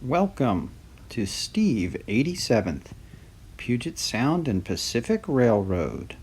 Welcome to Steve 87th, Puget Sound and Pacific Railroad.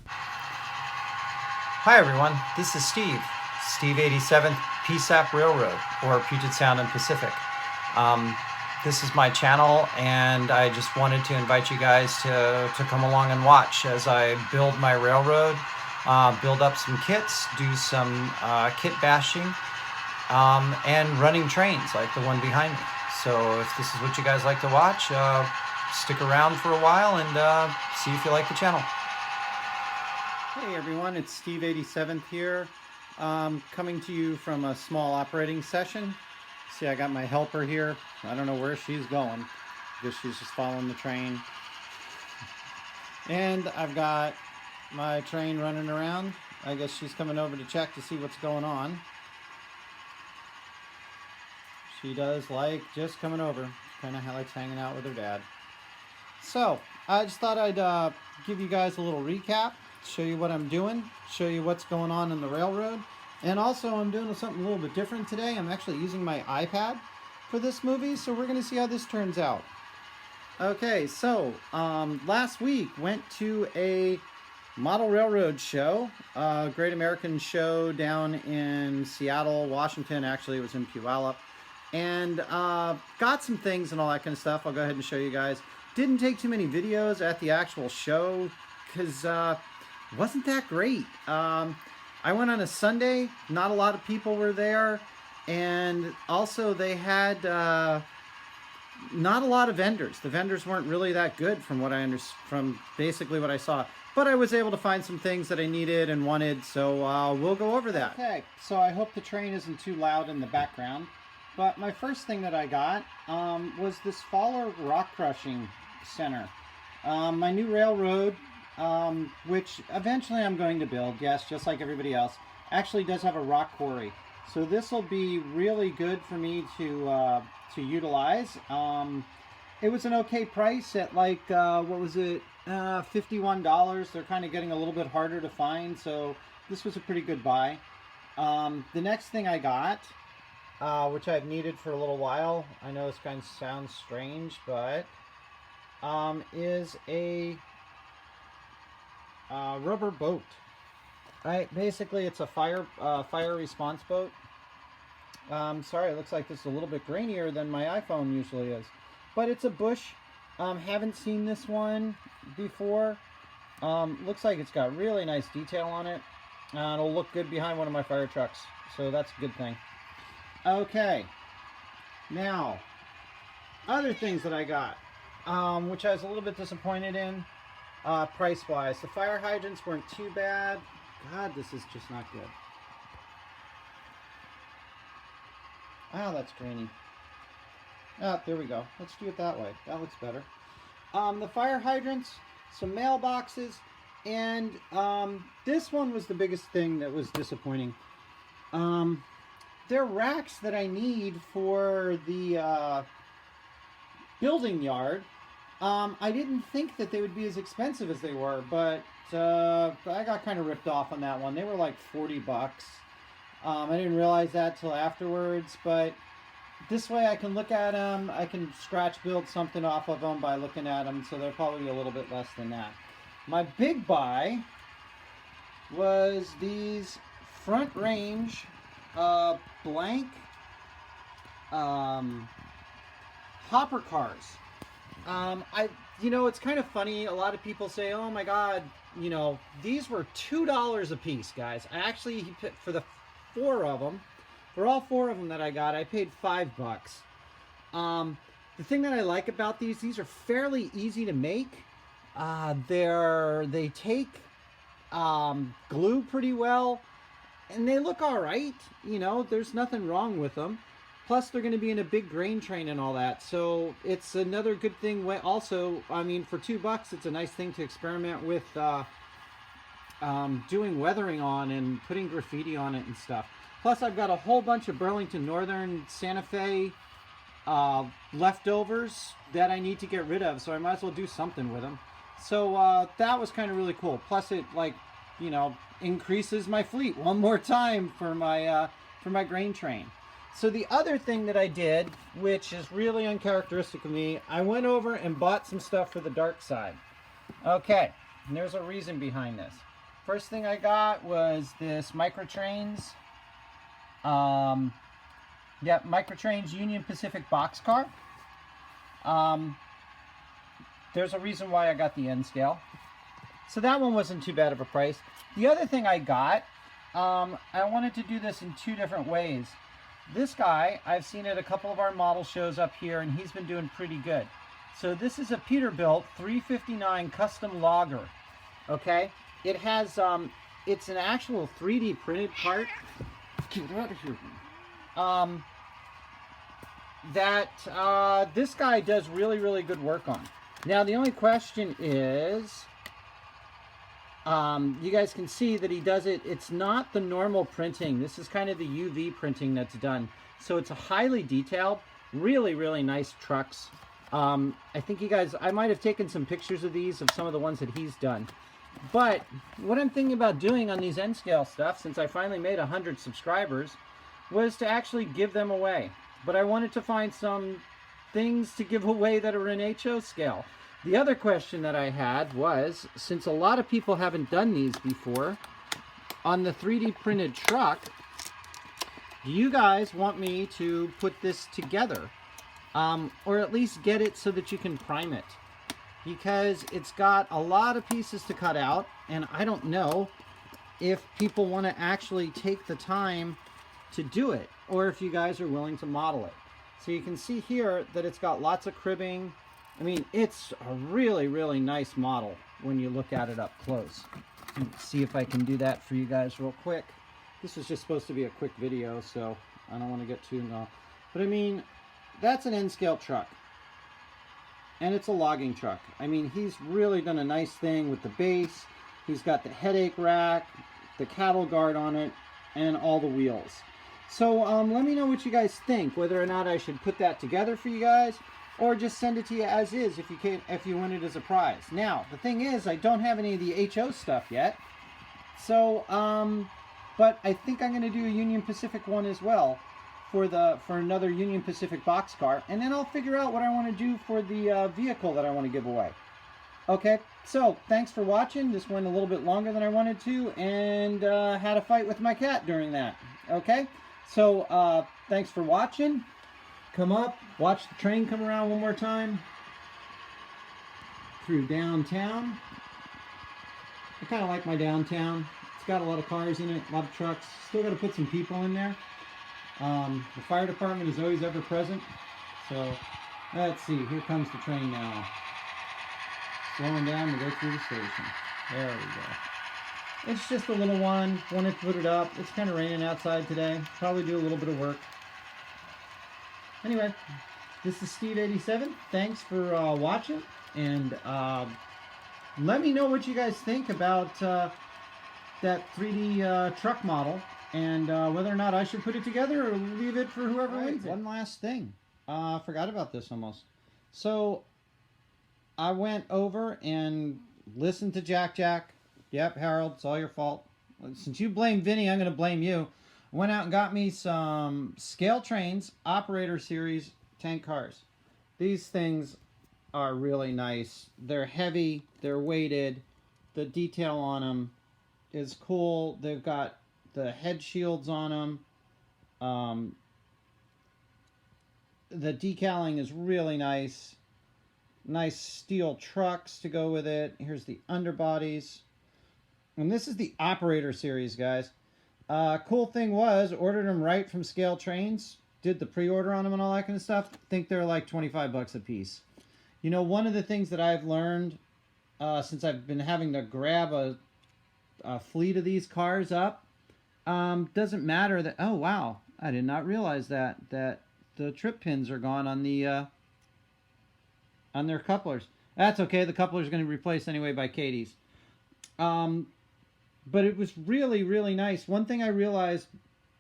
Hi everyone, this is Steve 87th PSAP Railroad, or Puget Sound and Pacific. This is my channel, and I just wanted to invite you guys to come along and watch as I build my railroad, build up some kits, do some kit bashing, and running trains like the one behind me. So if this is what you guys like to watch, stick around for a while and see if you like the channel. Hey everyone, it's Steve 87th here, coming to you from a small operating session. See, I got my helper here. I don't know where she's going. I guess she's just following the train. And I've got my train running around. I guess she's coming over to check to see what's going on. She does like just coming over. Kind of likes hanging out with her dad. So, I just thought I'd give you guys a little recap, show you what I'm doing, show you what's going on in the railroad. And also, I'm doing something a little bit different today. I'm actually using my iPad for this movie, so we're going to see how this turns out. Okay, so last week went to a model railroad show, Great American Show down in Seattle, Washington. Actually, it was in Puyallup. And got some things and all that kind of stuff. I'll go ahead and show you guys. Didn't take too many videos at the actual show because wasn't that great. I went on a Sunday. Not a lot of people were there. And also they had not a lot of vendors. The vendors weren't really that good from what I from basically what I saw. But I was able to find some things that I needed and wanted, so we'll go over that. Okay, so I hope the train isn't too loud in the background. But my first thing that I got was this Faller Rock Crushing Center. My new railroad, which eventually I'm going to build, yes, just like everybody else, actually does have a rock quarry. So this will be really good for me to utilize. It was an okay price at like, what was it, $51. They're kind of getting a little bit harder to find, so this was a pretty good buy. The next thing I got, which I've needed for a little while, I know this kind of sounds strange, but is a rubber boat. Right, basically it's a fire response boat. Sorry, it looks like this is a little bit grainier than my iPhone usually is, but it's a Bush. Haven't seen this one before. Looks like it's got really nice detail on it. It'll look good behind one of my fire trucks, so that's a good thing. Okay, now other things that I got, which I was a little bit disappointed in, price-wise. The fire hydrants weren't too bad. God, this is just not good. Oh, that's grainy. Oh, there we go. Let's do it that way. That looks better. The fire hydrants, some mailboxes, and this one was the biggest thing that was disappointing. They're racks that I need for the building yard. I didn't think that they would be as expensive as they were, but I got kind of ripped off on that one. They were like 40 bucks. I didn't realize that till afterwards, but this way I can look at them. I can scratch build something off of them by looking at them, so they're probably a little bit less than that. My big buy was these front range blank hopper cars. You know, it's kind of funny. A lot of people say, "Oh my God, you know, these were $2 a piece, guys." I actually, for the four of them, for all four of them that I got, I paid $5. The thing that I like about these are fairly easy to make. They take glue pretty well, and they look all right. You know, there's nothing wrong with them. Plus, they're going to be in a big grain train and all that, so it's another good thing. Also, I mean, for $2, it's a nice thing to experiment with doing weathering on and putting graffiti on it and stuff. Plus, I've got a whole bunch of Burlington Northern Santa Fe leftovers that I need to get rid of, so I might as well do something with them. So that was kind of really cool. Plus, it, like, you know, increases my fleet one more time for my grain train. So the other thing that I did, which is really uncharacteristic of me, I went over and bought some stuff for the dark side. Okay, and there's a reason behind this. First thing I got was this Microtrains, Microtrains Union Pacific boxcar. There's a reason why I got the N scale. So that one wasn't too bad of a price. The other thing I got, I wanted to do this in two different ways. This guy, I've seen at a couple of our model shows up here, and he's been doing pretty good. So this is a Peterbilt 359 custom logger. Okay, it has it's an actual 3D printed part. Get out of here. This guy does really, really good work on. Now the only question is, you guys can see that he does it. It's not the normal printing. This is kind of the UV printing that's done. So it's a highly detailed, really, really nice trucks. I think you guys, I might have taken some pictures of these, of some of the ones that he's done. But what I'm thinking about doing on these N-scale stuff, since I finally made 100 subscribers, was to actually give them away. But I wanted to find some things to give away that are in HO scale. The other question that I had was, since a lot of people haven't done these before, on the 3D printed truck, do you guys want me to put this together? Or at least get it so that you can prime it? Because it's got a lot of pieces to cut out, and I don't know if people want to actually take the time to do it, or if you guys are willing to model it. So you can see here that it's got lots of cribbing. I mean, it's a really, really nice model when you look at it up close. Let's see if I can do that for you guys real quick. This is just supposed to be a quick video, so I don't want to get too long. But I mean, that's an N-scale truck. And it's a logging truck. I mean, he's really done a nice thing with the base. He's got the headache rack, the cattle guard on it, and all the wheels. So let me know what you guys think, whether or not I should put that together for you guys, or just send it to you as is if you want it as a prize. Now, the thing is, I don't have any of the HO stuff yet. So, but I think I'm going to do a Union Pacific one as well for another Union Pacific boxcar, and then I'll figure out what I want to do for the vehicle that I want to give away. Okay, so thanks for watching. This went a little bit longer than I wanted to, and had a fight with my cat during that. Okay, so thanks for watching. Come up, watch the train come around one more time through downtown. I kind of like my downtown. It's got a lot of cars in it, a lot of trucks. Still got to put some people in there. The fire department is always ever present. So let's see, here comes the train now. Slowing down to go through the station. There we go. It's just a little one. Wanted to put it up. It's kind of raining outside today. Probably do a little bit of work. Anyway, this is Steve87. Thanks for watching. And let me know what you guys think about that 3D truck model. And whether or not I should put it together or leave it for whoever wins it. One last thing. I forgot about this almost. So I went over and listened to Jack. Yep, Harold, it's all your fault. Since you blame Vinny, I'm going to blame you. I went out and got me some Scale Trains Operator Series tank cars. These things are really nice. They're heavy, they're weighted. The detail on them is cool. They've got the head shields on them. The decaling is really nice. Nice steel trucks to go with it. Here's the underbodies. And this is the Operator Series, guys. Cool thing was, ordered them right from Scale Trains. Did the pre-order on them and all that kind of stuff. Think they're like 25 bucks a piece. You know, one of the things that I've learned since I've been having to grab a fleet of these cars up, doesn't matter that, oh wow, I did not realize that the trip pins are gone on the on their couplers. That's okay, the coupler's going to be replaced anyway by Katie's. But it was really, really nice. One thing I realized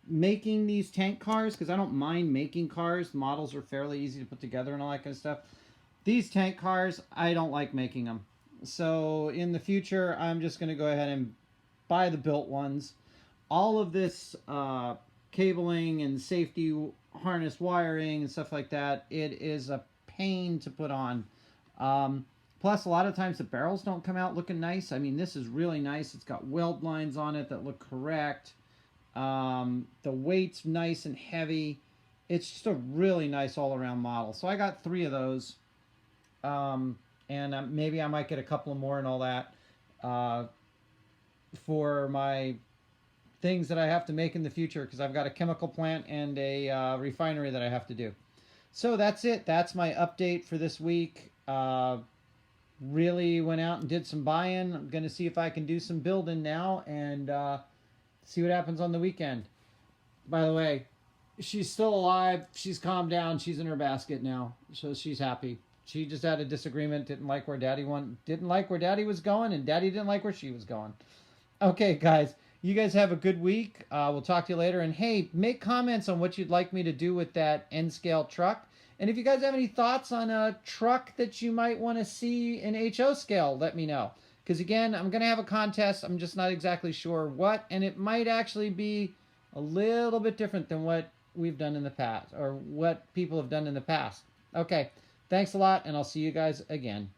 making these tank cars, because I don't mind making cars, the models are fairly easy to put together and all that kind of stuff. These tank cars, I don't like making them. So in the future, I'm just going to go ahead and buy the built ones. All of this cabling and safety harness wiring and stuff like that, it is a pain to put on. Plus, a lot of times the barrels don't come out looking nice. I mean, this is really nice. It's got weld lines on it that look correct. The weight's nice and heavy. It's just a really nice all-around model. So I got 3 of those. And maybe I might get a couple more and all that for my things that I have to make in the future, because I've got a chemical plant and a refinery that I have to do. So that's it. That's my update for this week. Really went out and did some buying. I'm going to see if I can do some building now and see what happens on the weekend. By the way, she's still alive. She's calmed down. She's in her basket now, so she's happy. She just had a disagreement. Didn't like where Daddy was going, and Daddy didn't like where she was going. Okay, guys. You guys have a good week. We'll talk to you later. And hey, make comments on what you'd like me to do with that N-scale truck. And if you guys have any thoughts on a truck that you might want to see in HO scale, let me know. Because again, I'm going to have a contest. I'm just not exactly sure what. And it might actually be a little bit different than what we've done in the past, or what people have done in the past. Okay, thanks a lot, and I'll see you guys again.